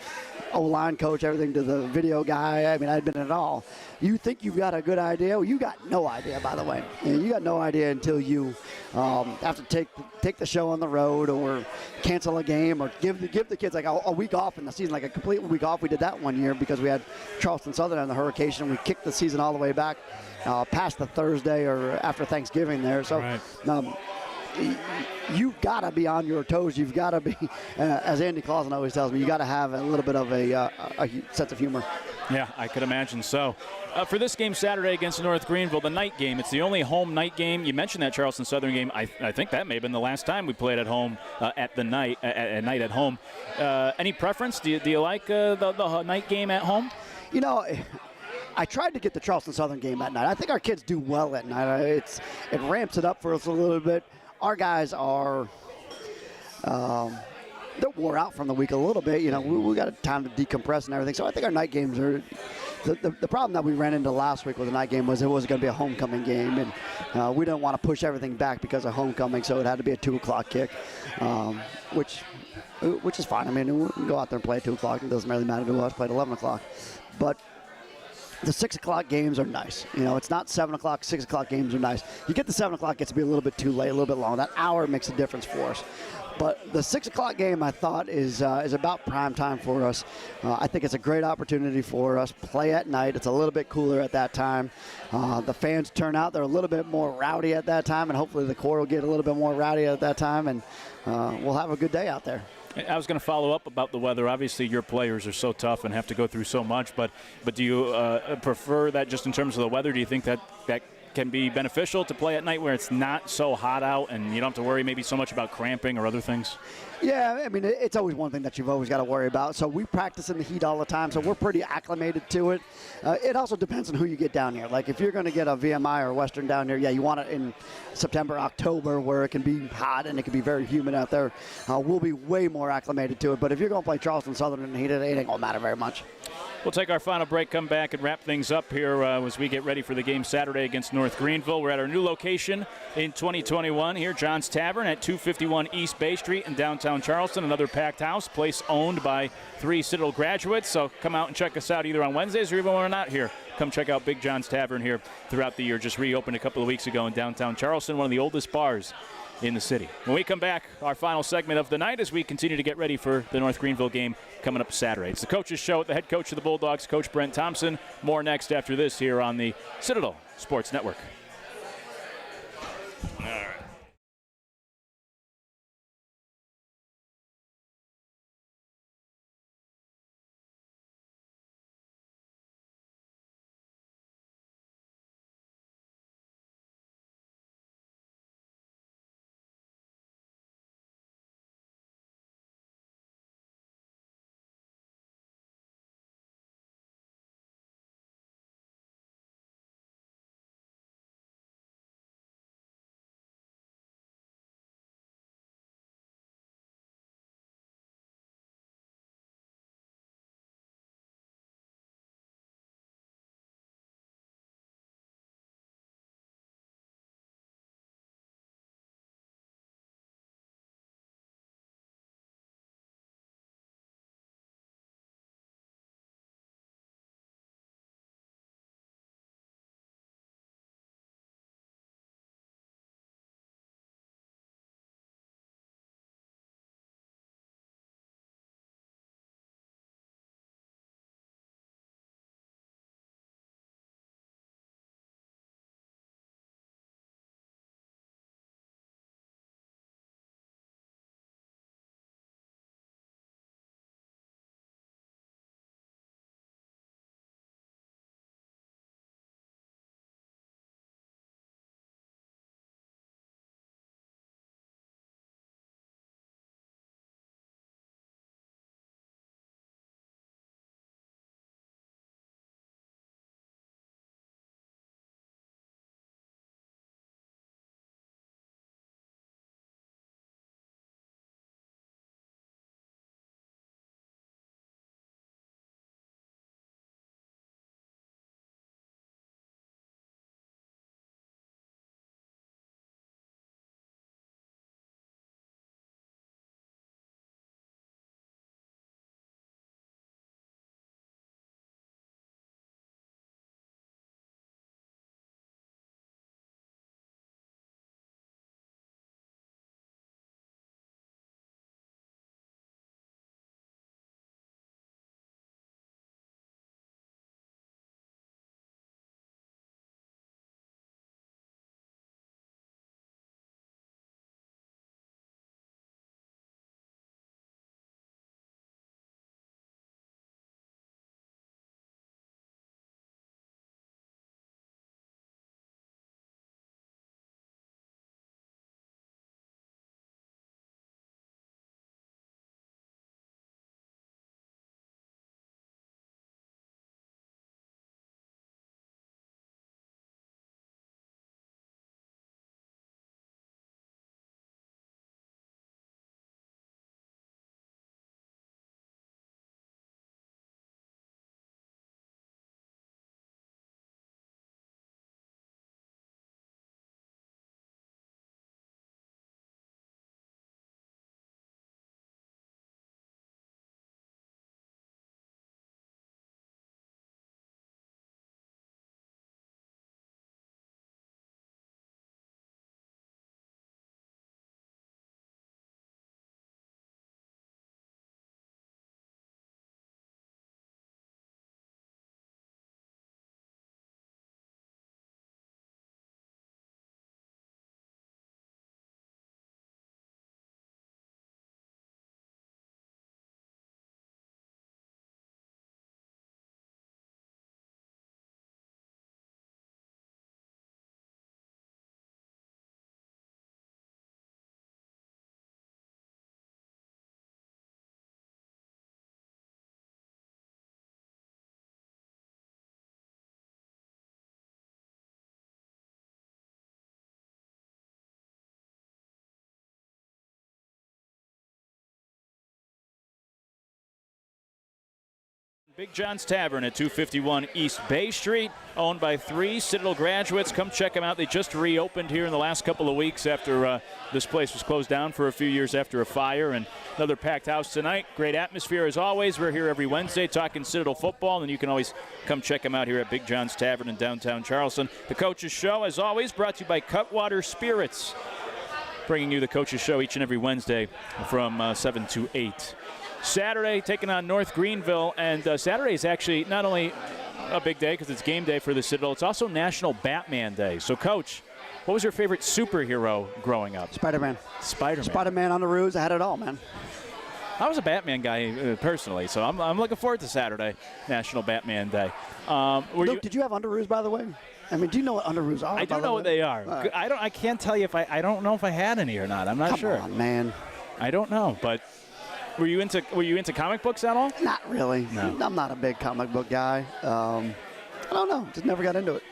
O-line coach, everything to the video guy. I mean, I'd been it all. You think you've got a good idea? Well, you got no idea, by the way. You got no idea until you have to take the show on the road or cancel a game or give the kids a week off in the season, like a complete week off. We did that one year because we had Charleston Southern on the hurricane, and we kicked the season all the way back past the Thursday or after Thanksgiving there. So. Right. You've got to be on your toes. You've got to be, as Andy Clausen always tells me, you got to have a little bit of a sense of humor. Yeah, I could imagine so. For this game Saturday against North Greenville, the night game, it's the only home night game. You mentioned that Charleston Southern game. I think that may have been the last time we played at home at night at home. Any preference? Do you like the night game at home? I tried to get the Charleston Southern game at night. I think our kids do well at night. It ramps it up for us a little bit. Our guys are they're wore out from the week a little bit. We got time to decompress and everything. So I think our night games are the problem that we ran into last week with the night game was it was going to be a homecoming game, and we didn't want to push everything back because of homecoming, so it had to be a 2:00 kick, which is fine. I mean, we can go out there and play at 2:00. It doesn't really matter to us. Play at 11:00, but The 6 o'clock games are nice. You know, it's not 7 o'clock, 6 o'clock games are nice. You get to 7 o'clock, it gets to be a little bit too late, a little bit long. That hour makes a difference for us. But the 6 o'clock game, I thought, is about prime time for us. I think it's a great opportunity for us. Play at night. It's a little bit cooler at that time. The fans turn out. They're a little bit more rowdy at that time, and hopefully the Corps will get a little bit more rowdy at that time, and we'll have a good day out there. I was going to follow up about the weather. Obviously, your players are so tough and have to go through so much, but do you prefer that just in terms of the weather? Do you think that can be beneficial to play at night where it's not so hot out and you don't have to worry maybe so much about cramping or other things? Yeah, I mean, it's always one thing that you've always got to worry about. So we practice in the heat all the time, so we're pretty acclimated to it. It also depends on who you get down here. Like if you're going to get a VMI or Western down here, yeah, you want it in September, October, where it can be hot and it can be very humid out there. We'll be way more acclimated to it. But if you're going to play Charleston Southern in the heat, it ain't going to matter very much. We'll take our final break, come back, and wrap things up here as we get ready for the game Saturday against North Greenville. We're at our new location in 2021 here, John's Tavern at 251 East Bay Street in downtown Charleston. Another packed house, place owned by 3 Citadel graduates. So come out and check us out either on Wednesdays or even when we're not here. Come check out Big John's Tavern here throughout the year. Just reopened a couple of weeks ago in downtown Charleston, one of the oldest bars in the city. When we come back, our final segment of the night as we continue to get ready for the North Greenville game coming up Saturday. It's the Coach's Show with the head coach of the Bulldogs, Coach Brent Thompson. More next after this here on the Citadel Sports Network. All right. Big John's Tavern at 251 East Bay Street, owned by 3 Citadel graduates. Come check them out. They just reopened here in the last couple of weeks after this place was closed down for a few years after a fire. And another packed house tonight. Great atmosphere as always. We're here every Wednesday talking Citadel football, and you can always come check them out here at Big John's Tavern in downtown Charleston. The Coach's Show, as always, brought to you by Cutwater Spirits, bringing you the Coach's Show each and every Wednesday from 7 to 8. Saturday, taking on North Greenville, and Saturday is actually not only a big day because it's game day for the Citadel, it's also National Batman Day. So, Coach, what was your favorite superhero growing up? Spider-Man. Spider-Man. Spider-Man on the roof. I had it all, man. I was a Batman guy personally, so I'm looking forward to Saturday, National Batman Day. Luke, did you have underoos, by the way? I mean, do you know what underoos are? I do know what they are. Right. I can't tell you if I don't know if I had any or not. I'm not sure. Come on, man. I don't know, but. Were you into comic books at all? Not really. No. I'm not a big comic book guy. I don't know. Just never got into it.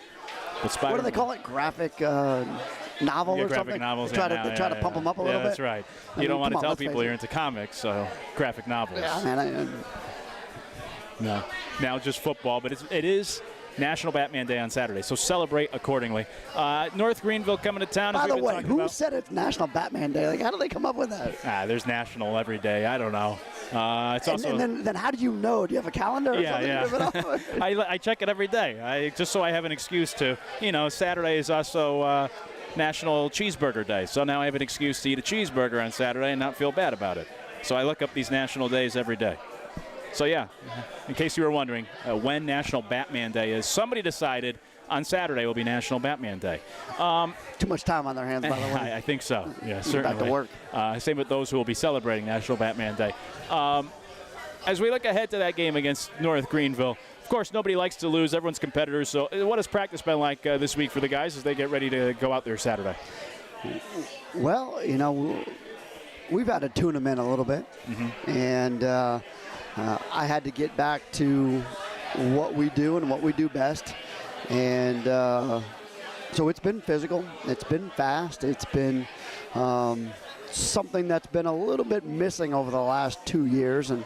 What do they call it? Graphic novel or graphic something? Novels. Try to pump them up a little bit. That's right. You don't want to tell people you're into comics, so graphic novels. Yeah, man. No. Now just football, but it is National Batman Day on Saturday, so celebrate accordingly. North Greenville coming to town. By the way, who said it's National Batman Day? Like, how do they come up with that? There's National every day. I don't know. It's also. Then how do you know? Do you have a calendar or something? Yeah. I check it every day. Just so I have an excuse to. Saturday is also National Cheeseburger Day, so now I have an excuse to eat a cheeseburger on Saturday and not feel bad about it. So I look up these national days every day. So, yeah, in case you were wondering when National Batman Day is, somebody decided on Saturday will be National Batman Day. Too much time on their hands, by the way. I think so. Yeah, certainly. Back to work. Same with those who will be celebrating National Batman Day. As we look ahead to that game against North Greenville, of course, nobody likes to lose. Everyone's competitors. So what has practice been like this week for the guys as they get ready to go out there Saturday? Well, we've had to tune them in a little bit. Mm-hmm. And I had to get back to what we do and what we do best. And so it's been physical. It's been fast. It's been something that's been a little bit missing over the last 2 years. And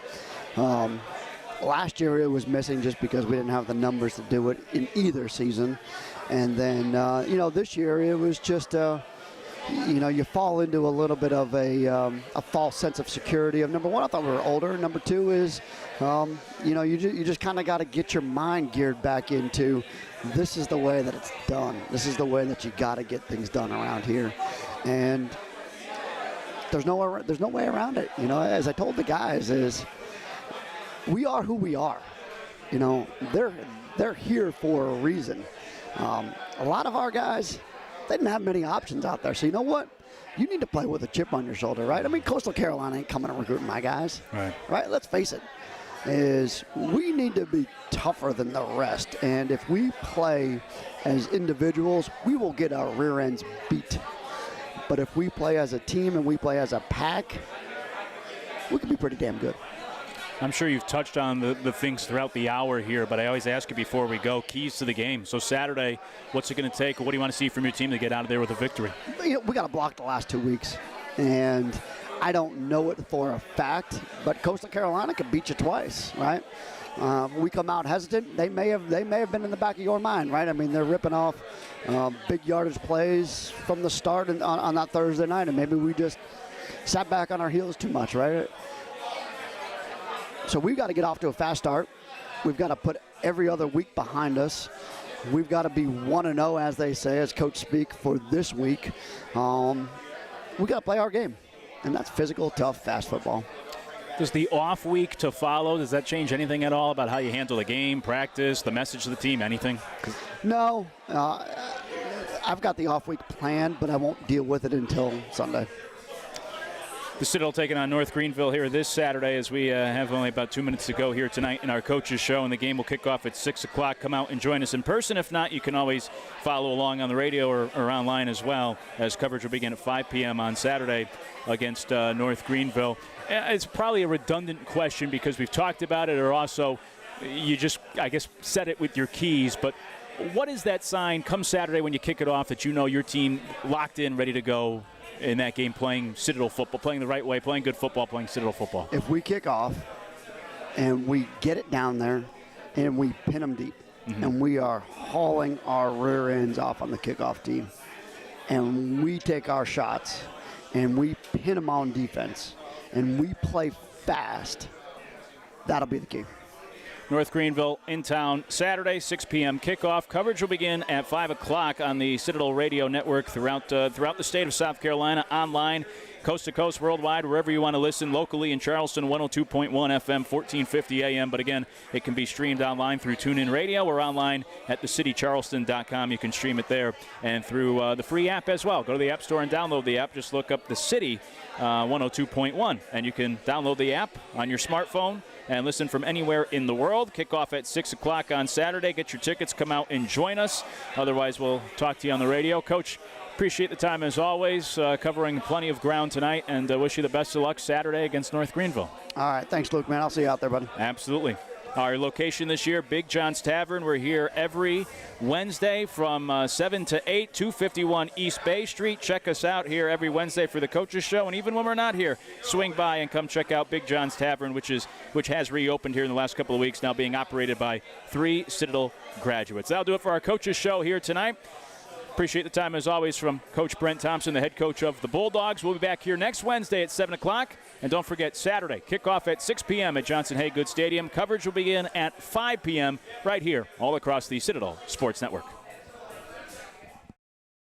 last year it was missing just because we didn't have the numbers to do it in either season. And then, this year it was just you fall into a little bit of a false sense of security. Of number one, I thought we were older. Number two is, you just kind of got to get your mind geared back into this is the way that it's done. This is the way that you got to get things done around here, and there's no way around it. As I told the guys, is we are who we are. They're here for a reason. A lot of our guys. They didn't have many options out there. So you know what? You need to play with a chip on your shoulder, right? I mean, Coastal Carolina ain't coming and recruiting my guys. Right? Let's face it. We need to be tougher than the rest. And if we play as individuals, we will get our rear ends beat. But if we play as a team and we play as a pack, we can be pretty damn good. I'm sure you've touched on the things throughout the hour here, but I always ask you before we go, keys to the game. So Saturday, what's it going to take? What do you want to see from your team to get out of there with a victory? We got to block the last 2 weeks. And I don't know it for a fact, but Coastal Carolina could beat you twice, right? We come out hesitant. They may have been in the back of your mind, right? I mean, they're ripping off big yardage plays from the start on that Thursday night, and maybe we just sat back on our heels too much, right? So we've got to get off to a fast start. We've got to put every other week behind us. We've got to be 1-0, as they say, as coach speak, for this week. We got to play our game, and that's physical, tough, fast football. Does the off week to follow, does that change anything at all about how you handle the game, practice, the message to the team, anything? No. I've got the off week planned, but I won't deal with it until Sunday. The Citadel taking on North Greenville here this Saturday as we have only about 2 minutes to go here tonight in our Coach's Show, and the game will kick off at 6 o'clock. Come out and join us in person. If not, you can always follow along on the radio or online as well, as coverage will begin at 5 p.m. on Saturday against North Greenville. It's probably a redundant question because we've talked about it, or also you just, I guess, set it with your keys, but what is that sign come Saturday when you kick it off that you know your team locked in, ready to go in that game, playing Citadel football, playing the right way, playing good football, playing Citadel football? If we kick off and we get it down there, and we pin them deep. And we are hauling our rear ends off on the kickoff team. And we take our shots, and we pin them on defense, and we play fast. That'll be the key. North Greenville in town Saturday, 6 p.m. kickoff. Coverage will begin at 5 o'clock on the Citadel Radio Network throughout the state of South Carolina, online, coast to coast, worldwide, wherever you want to listen. Locally in Charleston, 102.1 FM, 1450 AM. But again, it can be streamed online through TuneIn Radio or online at thecitycharleston.com. You can stream it there and through the free app as well. Go to the App Store and download the app. Just look up The City 102.1, and you can download the app on your smartphone and listen from anywhere in the world. Kickoff at 6 o'clock on Saturday. Get your tickets. Come out and join us. Otherwise, we'll talk to you on the radio. Coach, appreciate the time as always, covering plenty of ground tonight, and wish you the best of luck Saturday against North Greenville. All right. Thanks, Luke, man. I'll see you out there, buddy. Absolutely. Our location this year, Big John's Tavern. We're here every Wednesday from 7 to 8, 251 East Bay Street. Check us out here every Wednesday for the Coaches Show. And even when we're not here, swing by and come check out Big John's Tavern, which has reopened here in the last couple of weeks, now being operated by 3 Citadel graduates. That'll do it for our Coaches Show here tonight. Appreciate the time, as always, from Coach Brent Thompson, the head coach of the Bulldogs. We'll be back here next Wednesday at 7 o'clock. And don't forget, Saturday, kickoff at 6 p.m. at Johnson-Haygood Stadium. Coverage will begin at 5 p.m. right here, all across the Citadel Sports Network.